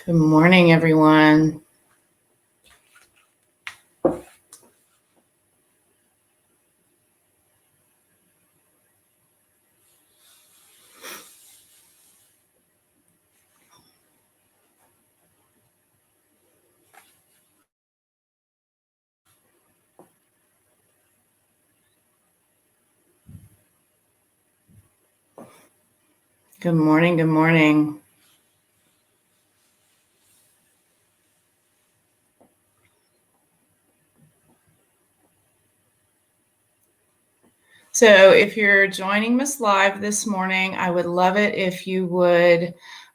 Good morning, everyone. Good morning. Good morning. So if you're joining us live this morning, I would love it if you would,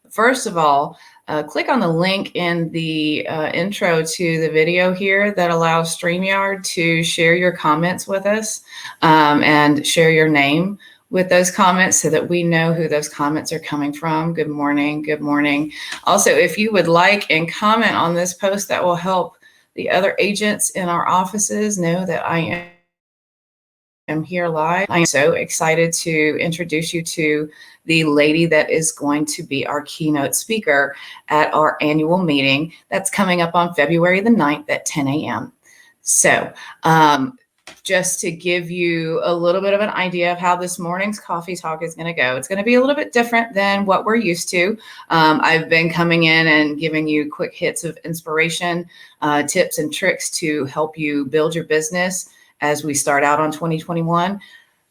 first of all, click on the link in the intro to the video here that allows StreamYard to share your comments with us and share your name with those comments so that we know who those comments are coming from. Good morning. Good morning. Also, if you would like and comment on this post, that will help the other agents in our offices know that I am here live. I am so excited to introduce you to the lady that is going to be our keynote speaker at our annual meeting that's coming up on February the 9th at 10 a.m. So just to give you a little bit of an idea of how this morning's coffee talk is going to go, it's going to be a little bit different than what we're used to. I've been coming in and giving you quick hits of inspiration, tips and tricks to help you build your business as we start out on 2021.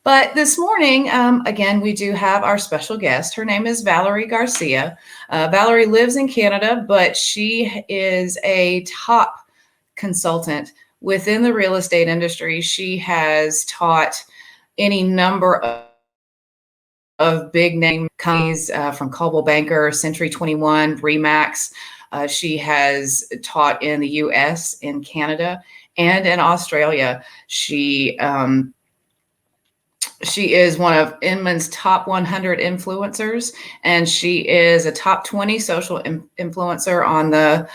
But this morning, again, we do have our special guest. Her name is Valerie Garcia. Valerie lives in Canada, but she is a top consultant within the real estate industry. She has taught any number of big name companies from Coldwell Banker, Century 21, Remax. She has taught in the US, in Canada, and in Australia. She is one of Inman's top 100 influencers, and she is a top 20 social influencer on the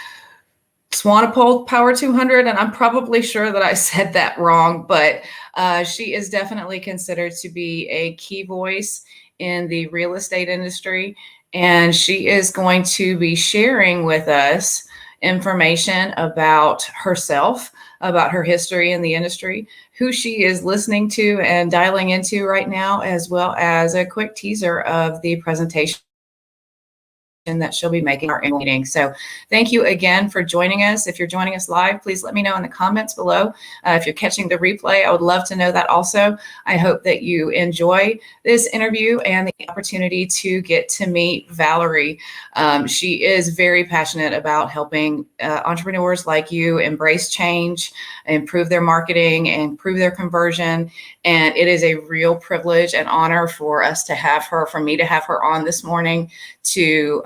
Swanepoel Power 200. And I'm probably sure that I said that wrong, but she is definitely considered to be a key voice in the real estate industry. And she is going to be sharing with us information about herself, about her history in the industry, who she is listening to and dialing into right now, as well as a quick teaser of the presentation that she'll be making our annual meeting. So thank you again for joining us. If you're joining us live, please let me know in the comments below. If you're catching the replay, I would love to know that also. I hope that you enjoy this interview and the opportunity to get to meet Valerie. She is very passionate about helping entrepreneurs like you embrace change, improve their marketing, and improve their conversion. And it is a real privilege and honor for us to have her, for me to have her on this morning to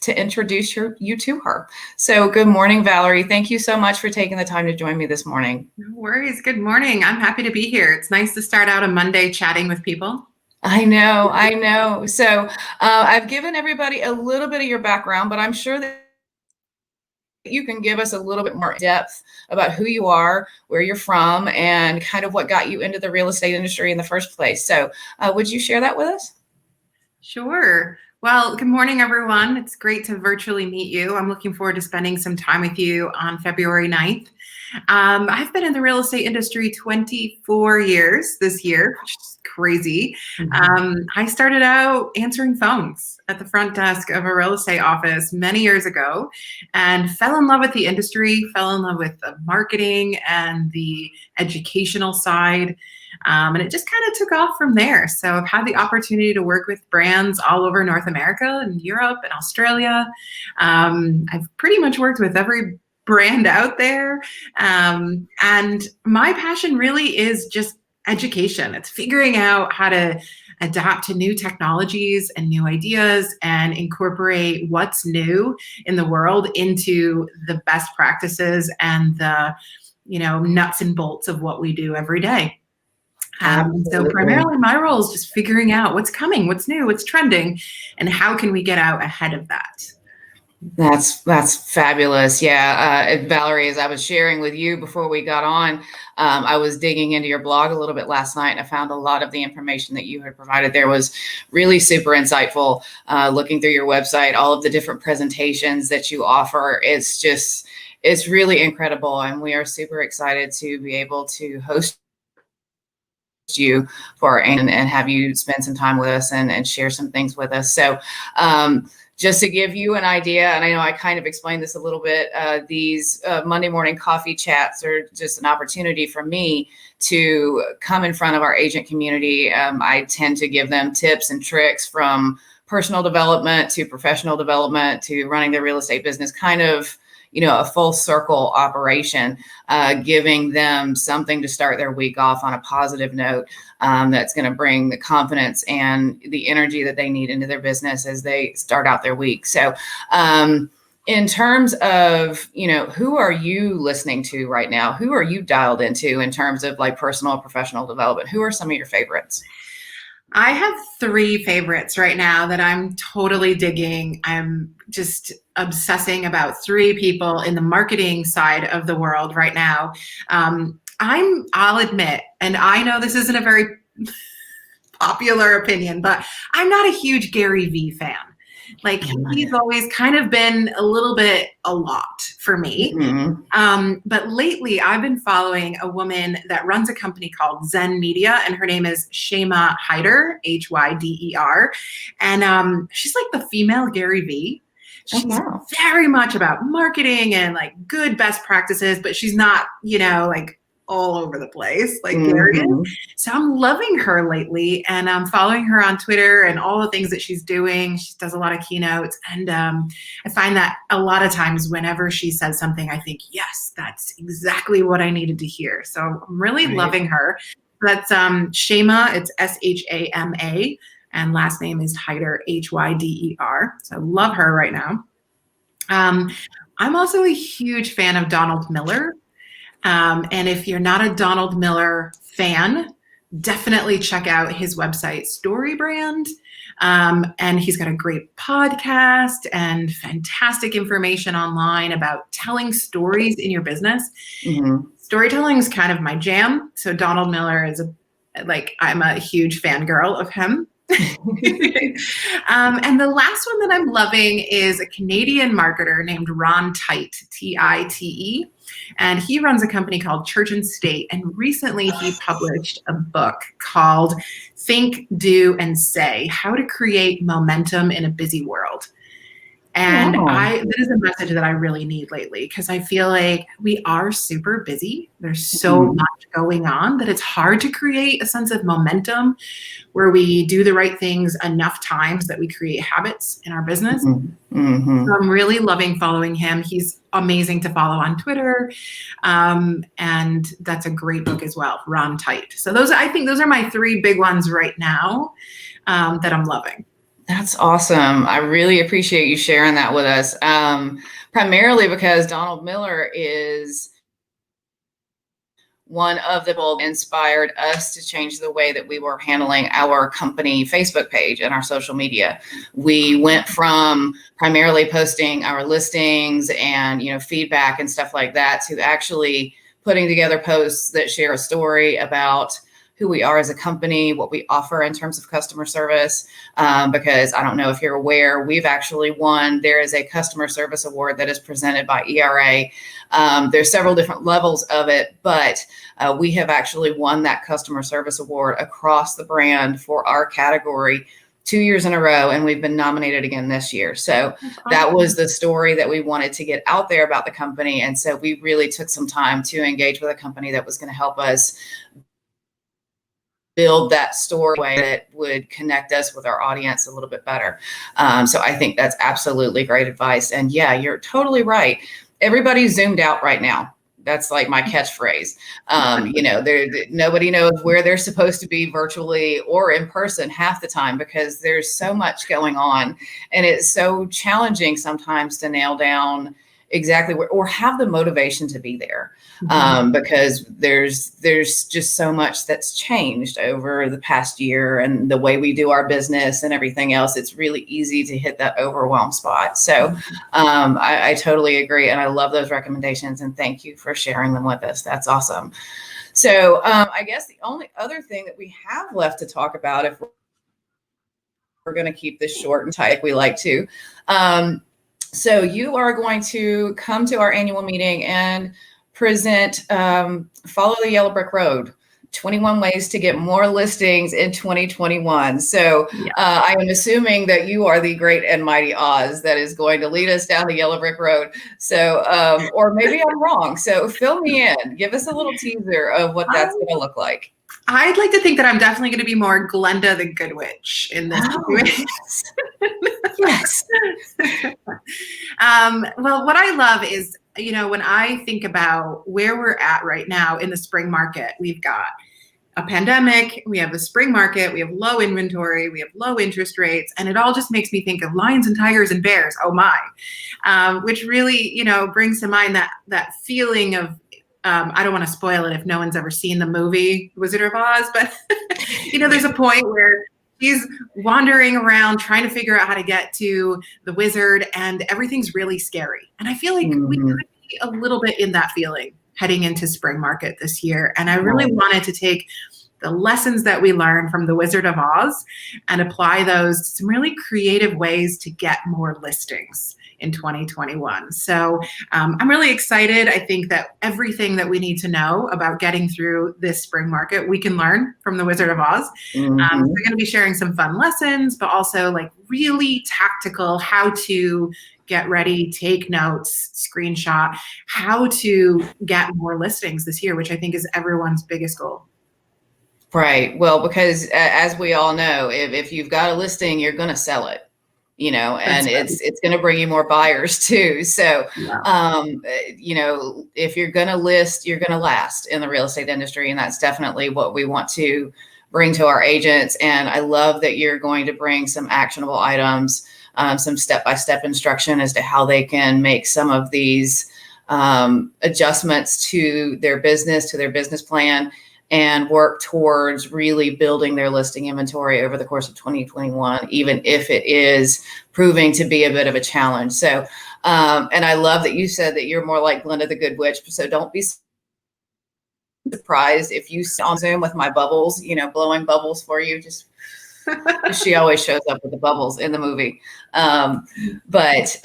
introduce you to her. So good morning, Valerie. Thank you so much for taking the time to join me this morning. No worries. Good morning. I'm happy to be here. It's nice to start out a Monday chatting with people. I know. So I've given everybody a little bit of your background, but I'm sure that you can give us a little bit more depth about who you are, where you're from, and kind of what got you into the real estate industry in the first place. So would you share that with us? Sure. Well, good morning, everyone. It's great to virtually meet you. I'm looking forward to spending some time with you on February 9th. I've been in the real estate industry 24 years this year, which is crazy. I started out answering phones at the front desk of a real estate office many years ago and fell in love with the industry, fell in love with the marketing and the educational side. And it just kind of took off from there. So I've had the opportunity to work with brands all over North America and Europe and Australia. I've pretty much worked with every brand out there. And my passion really is just education. It's figuring out how to adapt to new technologies and new ideas and incorporate what's new in the world into the best practices and the, nuts and bolts of what we do every day. So primarily my role is just figuring out what's coming, what's new, what's trending, and how can we get out ahead of that. That's fabulous. Yeah, Valerie, as I was sharing with you before we got on, I was digging into your blog a little bit last night, and I found a lot of the information that you had provided there was really super insightful. Looking through your website, all of the different presentations that you offer, it's really incredible, and we are super excited to be able to host you for and have you spend some time with us and share some things with us. So just to give you an idea, and I know I kind of explained this a little bit, these Monday morning coffee chats are just an opportunity for me to come in front of our agent community. I tend to give them tips and tricks from personal development to professional development to running their real estate business, kind of, a full circle operation, giving them something to start their week off on a positive note, that's going to bring the confidence and the energy that they need into their business as they start out their week. So, in terms of, who are you listening to right now? Who are you dialed into in terms of like personal and professional development? Who are some of your favorites? I have three favorites right now that I'm totally digging. I'm just obsessing about three people in the marketing side of the world right now. I'll admit, and I know this isn't a very popular opinion, but I'm not a huge Gary Vee fan. Like, he's always kind of been a little bit a lot for me. But lately I've been following a woman that runs a company called Zen Media, and her name is Shema Hyder, Hyder. And she's like the female Gary Vee. She's very much about marketing and like good best practices, but she's not, like all over the place like Gary is. So I'm loving her lately, and I'm following her on Twitter and all the things that she's doing. She does a lot of keynotes, and I find that a lot of times whenever she says something, I think, yes, that's exactly what I needed to hear. So I'm really loving her. That's Shema, it's Shama, and last name is Hyder, Hyder. So I love her right now. I'm also a huge fan of Donald Miller. And if you're not a Donald Miller fan, definitely check out his website, StoryBrand. And he's got a great podcast and fantastic information online about telling stories in your business. Storytelling is kind of my jam. So Donald Miller is I'm a huge fangirl of him. And the last one that I'm loving is a Canadian marketer named Ron Tite, Tite. And he runs a company called Church and State. And recently he published a book called Think, Do, and Say: How to Create Momentum in a Busy World. And that is a message that I really need lately, because I feel like we are super busy. There's so much going on that it's hard to create a sense of momentum where we do the right things enough times that we create habits in our business. So I'm really loving following him. He's amazing to follow on Twitter. And that's a great book as well, Ron Tite. So I think those are my three big ones right now that I'm loving. That's awesome. I really appreciate you sharing that with us. Primarily because Donald Miller is one of the people who inspired us to change the way that we were handling our company Facebook page and our social media. We went from primarily posting our listings and, feedback and stuff like that to actually putting together posts that share a story about who we are as a company, what we offer in terms of customer service. Because I don't know if you're aware, we've actually won. There is a customer service award that is presented by ERA. There's several different levels of it, but we have actually won that customer service award across the brand for our category 2 years in a row, and we've been nominated again this year. So that was the story that we wanted to get out there about the company. And so we really took some time to engage with a company that was going to help us build that story that would connect us with our audience a little bit better. So I think that's absolutely great advice. And yeah, you're totally right. Everybody's zoomed out right now. That's like my catchphrase. Nobody knows where they're supposed to be virtually or in person half the time, because there's so much going on, and it's so challenging sometimes to nail down exactly where, or have the motivation to be there. Because there's just so much that's changed over the past year and the way we do our business and everything else. It's really easy to hit that overwhelm spot. So I totally agree. And I love those recommendations, and thank you for sharing them with us. That's awesome. So I guess the only other thing that we have left to talk about, if we're going to keep this short and tight, we like to. So you are going to come to our annual meeting and present Follow the Yellow Brick Road, 21 ways to get more listings in 2021. So I am assuming that you are the great and mighty Oz that is going to lead us down the yellow brick road. So, or maybe I'm wrong. So fill me in, give us a little teaser of what that's going to look like. I'd like to think that I'm definitely going to be more Glenda the Good Witch in this situation. Yes. Well, what I love is, when I think about where we're at right now in the spring market, we've got a pandemic, we have the spring market, we have low inventory, we have low interest rates, and it all just makes me think of lions and tigers and bears. Oh my, which really, brings to mind that feeling of, I don't want to spoil it if no one's ever seen the movie Wizard of Oz, but there's a point where he's wandering around trying to figure out how to get to the wizard, and everything's really scary. And I feel like we could be a little bit in that feeling heading into spring market this year. And I really wanted to take the lessons that we learned from the Wizard of Oz and apply those to some really creative ways to get more listings in 2021. So I'm really excited. I think that everything that we need to know about getting through this spring market, we can learn from the Wizard of Oz. So we're going to be sharing some fun lessons, but also like really tactical how to get ready, take notes, screenshot, how to get more listings this year, which I think is everyone's biggest goal. Right. Well, because as we all know, if you've got a listing, you're going to sell it. And it's going to bring you more buyers too. So, if you're going to list, you're going to last in the real estate industry. And that's definitely what we want to bring to our agents. And I love that you're going to bring some actionable items, some step-by-step instruction as to how they can make some of these adjustments to their business plan, and work towards really building their listing inventory over the course of 2021, even if it is proving to be a bit of a challenge. So, and I love that you said that you're more like Glenda the Good Witch. So don't be surprised if you on Zoom with my bubbles, blowing bubbles for you. Just she always shows up with the bubbles in the movie. But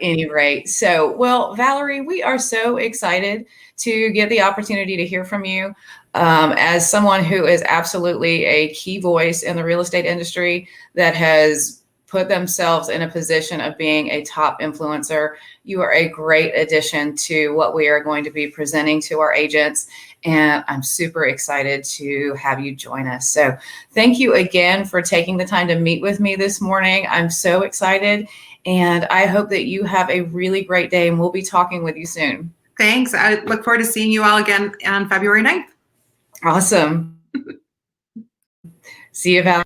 any rate, so, well, Valerie, we are so excited to get the opportunity to hear from you. As someone who is absolutely a key voice in the real estate industry that has put themselves in a position of being a top influencer, you are a great addition to what we are going to be presenting to our agents. And I'm super excited to have you join us. So thank you again for taking the time to meet with me this morning. I'm so excited. And I hope that you have a really great day, and we'll be talking with you soon. Thanks. I look forward to seeing you all again on February 9th. Awesome. See you, Val.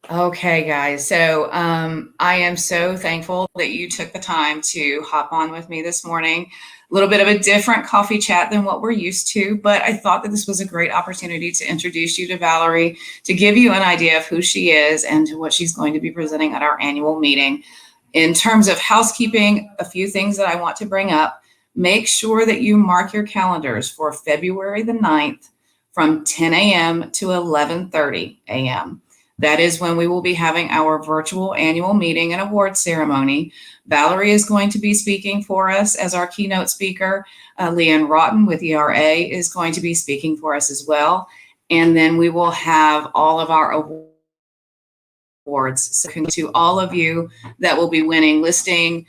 Okay, guys. So I am so thankful that you took the time to hop on with me this morning. A little bit of a different coffee chat than what we're used to, but I thought that this was a great opportunity to introduce you to Valerie, to give you an idea of who she is and to what she's going to be presenting at our annual meeting. In terms of housekeeping, a few things that I want to bring up. Make sure that you mark your calendars for February the 9th from 10 a.m. to 11:30 a.m. That is when we will be having our virtual annual meeting and award ceremony. Valerie is going to be speaking for us as our keynote speaker. Leanne Rotten with ERA is going to be speaking for us as well. And then we will have all of our awards. So to all of you that will be winning listing,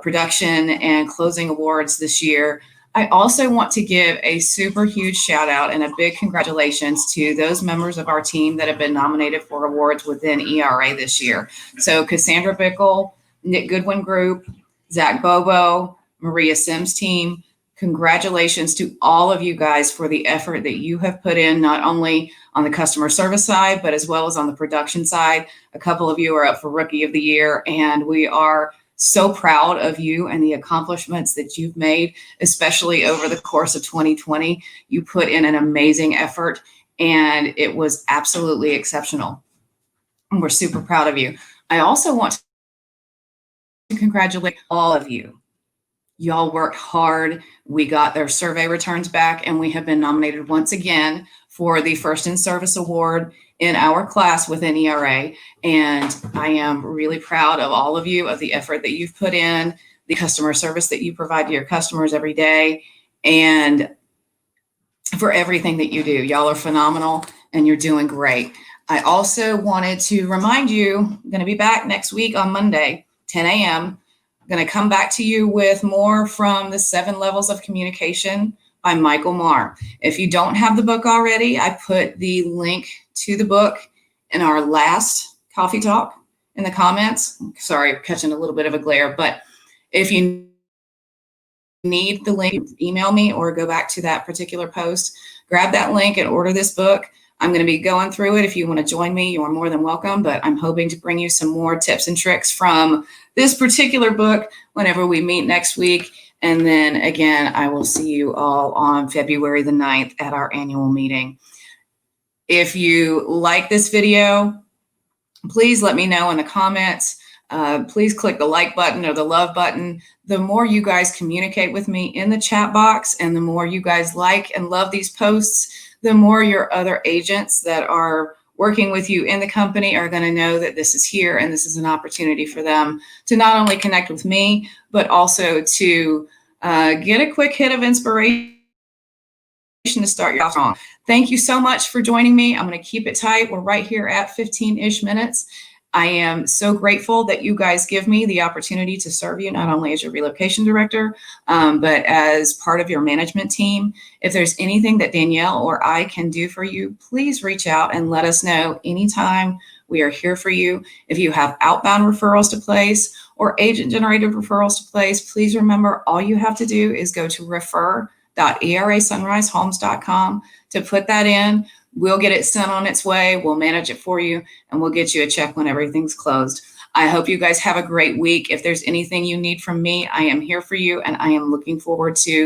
production, and closing awards this year. I also want to give a super huge shout out and a big congratulations to those members of our team that have been nominated for awards within ERA this year. So Cassandra Bickle, Nick Goodwin Group, Zach Bobo, Maria Sims team. Congratulations to all of you guys for the effort that you have put in, not only on the customer service side, but as well as on the production side. A couple of you are up for Rookie of the Year, and we are so proud of you and the accomplishments that you've made, especially over the course of 2020. You put in an amazing effort, and it was absolutely exceptional. And we're super proud of you. I also want to congratulate all of you. Y'all worked hard. We got their survey returns back, and we have been nominated once again for the First in Service Award in our class within ERA. And I am really proud of all of you, of the effort that you've put in, the customer service that you provide to your customers every day, and for everything that you do. Y'all are phenomenal, and you're doing great. I also wanted to remind you, I'm going to be back next week on Monday, 10 a.m. I'm going to come back to you with more from the 7 Levels of Communication by Michael Marr. If you don't have the book already, I put the link to the book in our last coffee talk in the comments. Sorry, catching a little bit of a glare, but if you need the link, email me or go back to that particular post, grab that link and order this book. I'm going to be going through it. If you want to join me, you are more than welcome, but I'm hoping to bring you some more tips and tricks from this particular book whenever we meet next week. And then again, I will see you all on February the 9th at our annual meeting. If you like this video, please let me know in the comments. Please click the like button or the love button. The more you guys communicate with me in the chat box, and the more you guys like and love these posts, the more your other agents that are working with you in the company are going to know that this is here, and this is an opportunity for them to not only connect with me, but also to get a quick hit of inspiration to start your strong. Thank you so much for joining me. I'm going to keep it tight. We're right here at 15-ish minutes. I am so grateful that you guys give me the opportunity to serve you, not only as your relocation director, but as part of your management team. If there's anything that Danielle or I can do for you, please reach out and let us know anytime. We are here for you. If you have outbound referrals to place or agent-generated referrals to place, please remember all you have to do is go to refer.erasunrisehomes.com to put that in. We'll get it sent on its way. We'll manage it for you, and we'll get you a check when everything's closed. I hope you guys have a great week. If there's anything you need from me, I am here for you, and I am looking forward to